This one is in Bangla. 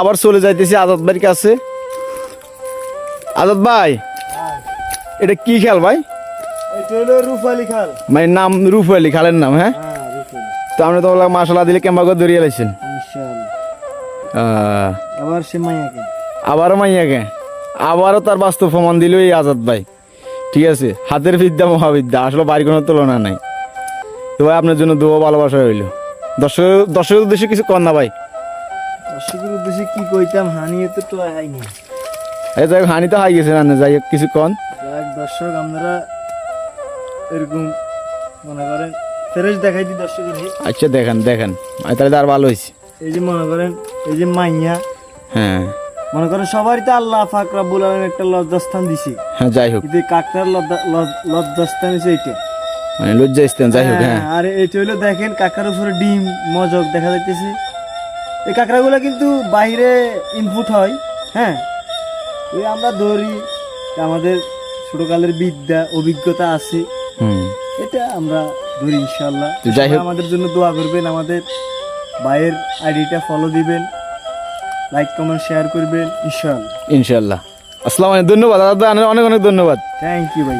আবার চলে যাইতেছি আজাদ ভাইয়ের কাছে। আজাদ ভাই, এটা কি খেল ভাই? এটা হলো রূপালী খাল। মানে নাম রূপালী খালের নাম? হ্যাঁ, তো আপনি তো মাশাআল্লাহ দিলে কেমন করে ধরিয়ে লাইছেন? আবার সে মাইয়াকে, আবারও মাইয়াকে, আবারও তার বাস্তব প্রমাণ দিল এই আজাদ ভাই। ঠিক আছে, হাতের বিদ্যা মহাবিদ্যা, আসলে বাড়ির কোনো তুলনা নাই। তো ভাই আপনার জন্য দোয়া ভালোবাসা হইল। দর্শকের উদ্দেশ্যে কিছু কর না ভাই। দর্শকের উদ্দেশ্যে কি কইতাম, হানিয়ে তো হয়নি। এই যাই হোক, হানি তো হাই গেছে না, যাই হোক কিছু কন। দর্শক আমরা এরকম মনে করেন ফ্রেশ দেখাই দিই দর্শকের। আচ্ছা দেখেন দেখেন, তাহলে তো আর ভালো হয়েছে। এই যে মনে করেন এই যে মাইয়া, হ্যাঁ মনে করেন সবারই তো আল্লাহ পাক রব্বুল আলামিন একটা লজ্জাস্থান দিছে। হ্যাঁ, যাই হোক, কিন্তু কাকটার লজ্জাস্থান হচ্ছে এইটা, মানে লজ্জা স্থান। যাই হোক, হ্যাঁ, আর এটা হইলো দেখেন কাকার উপরে ডিম মজক দেখা যাইতেছে। এই কাঁকড়াগুলো কিন্তু বাইরে ইনপুট হয়। হ্যাঁ, এই আমরা ধরি, আমাদের ছোটকালের বিদ্যা অভিজ্ঞতা আছে, এটা আমরা ধরি ইনশাল্লাহ। যাই হোক, আমাদের জন্য দোয়া করবেন, আমাদের ভাইয়ের আইডিটা ফলো দিবেন, লাইক কমেন্ট শেয়ার করবেন ইনশাল্লাহ। ইনশাল্লাহ। আসসালামু আলাইকুম, ধন্যবাদ আজাদ ভাই, অনেক অনেক ধন্যবাদ। থ্যাংক ইউ ভাই।